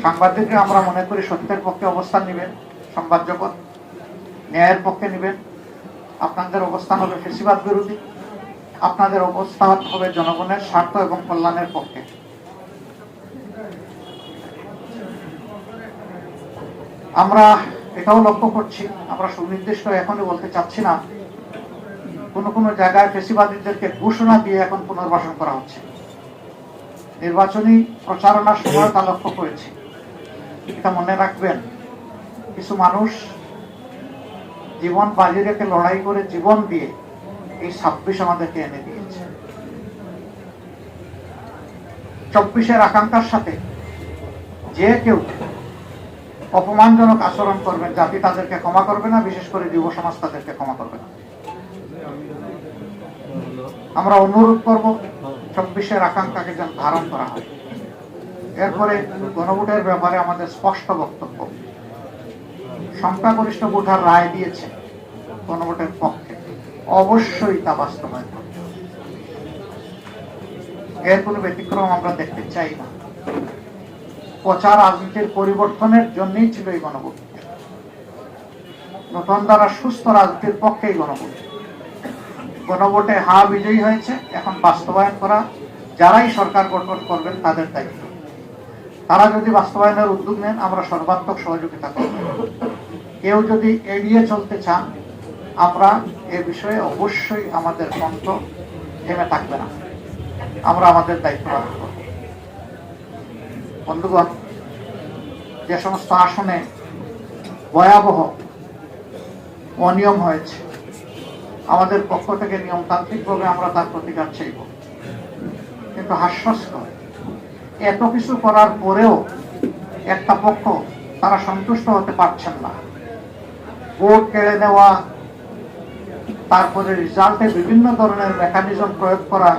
সাংবাদিকরা আমরা মনে করি সত্যের পক্ষে অবস্থান নেবেন, সংবাদ জগৎ ন্যায়ের পক্ষে নেবেন। আপনাদের অবস্থান হবে ফ্যাসিবাদ বিরোধী, আপনাদের অবস্থান হবে জনগণের স্বার্থ এবং কল্যাণের পক্ষে। আমরা এটাও লক্ষ্য করছি, আমরা সুনির্দিষ্ট এখনই বলতে চাচ্ছি না, কোনো কোনো জায়গায় ফ্যাসিবাদীদেরকে ঘোষণা দিয়ে এখন পুনর্বাসন করা হচ্ছে। নির্বাচনী প্রচারণার সময় তা লক্ষ্য করেছি। এটা মনে রাখবেন, কিছু মানুষ জীবন বাজি রেখে লড়াই করে জীবন দিয়ে এই 26 আমাদেরকে এনে দিয়েছে। 24-এর আকাঙ্ক্ষার সাথে যে কেউ অপমানজনক আচরণ করবেন, জাতি তাদেরকে ক্ষমা করবে না, বিশেষ করে যুব সমাজ তাদেরকে ক্ষমা করবে না। আমরা অনুরোধ করব 24-এর আকাঙ্ক্ষাকে যেন ধারণ করা হয়। এরপরে গণভোটের ব্যাপারে আমাদের স্পষ্ট বক্তব্য। সংখ্যাগরিষ্ঠ ভোটার রায় দিয়েছে গণভোটের পক্ষে, অবশ্যই তা বাস্তবায়ন করতে হবে। এর কোনো ব্যতিক্রম আমরা দেখতে চাই না। পচা রাজনীতির পরিবর্তনের জন্যই ছিল এই গণভোট। নতুন দ্বারা সুস্থ রাজনীতির পক্ষেই গণভোট। গণভোটে হা বিজয়ী হয়েছে, এখন বাস্তবায়ন করা যারাই সরকার গঠন করবেন তাদের দায়িত্ব। তারা যদি বাস্তবায়নের উদ্যোগ নেন, আমরা সর্বাত্মক সহযোগিতা করব। কেউ যদি এড়িয়ে চলতে চান, আমরা এ বিষয়ে অবশ্যই আমাদের কণ্ঠ থেমে থাকবে না, আমরা আমাদের দায়িত্ব পালন করব। বন্ধুগণ, যে সমস্ত আসনে ভয়াবহ অনিয়ম হয়েছে, আমাদের পক্ষ থেকে নিয়মতান্ত্রিকভাবে আমরা তার প্রতিকার চাইব। কিন্তু হাস্যস্কর, এত কিছু করার পরেও একটা পক্ষ তারা সন্তুষ্ট হতে পারছেন না। ভোট কেড়ে নেওয়া, তারপরে রেজাল্টে বিভিন্ন ধরনের মেকানিজম প্রয়োগ করা,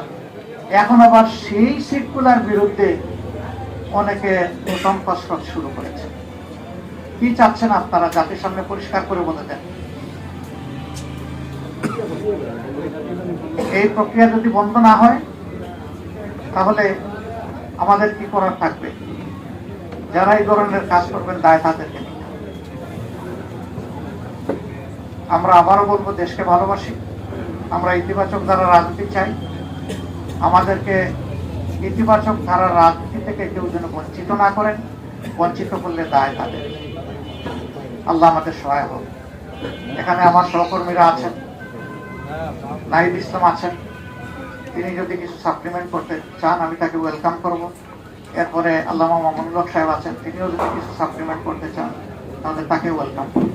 এখন আবার সেই সিটগুলোর বিরুদ্ধে অনেকে নতুন কসরত শুরু করেছে। কি চাচ্ছেন আপনারা? জাতির সামনে পরিষ্কার করে বলে দেন। এই প্রক্রিয়া যদি বন্ধ না হয়, তাহলে আমাদের কি করার থাকবে? যারা এই ধরনের কাজ করবেন, দায় তাদেরকে নিতে হবে। আমরা আবারও বলবো, দেশকে ভালোবাসি, আমরা ইতিবাচক ধারার রাজনীতি চাই। আমাদেরকে ইতিবাচক ধারার রাজনীতি থেকে কেউ যেন বঞ্চিত না করেন, বঞ্চিত করলে দায় তাদের। আল্লাহ আমাদের সহায় হোক। এখানে আমার সহকর্মীরা আছেন, নাহিদ ইসলাম আছেন, তিনি যদি কিছু সাপ্লিমেন্ট করতে চান আমি তাকে ওয়েলকাম করব। এরপরে আল্লামা মামুনুল হক সাহেব আছেন, তিনিও যদি কিছু সাপ্লিমেন্ট করতে চান তাহলে তাকে ওয়েলকাম করব।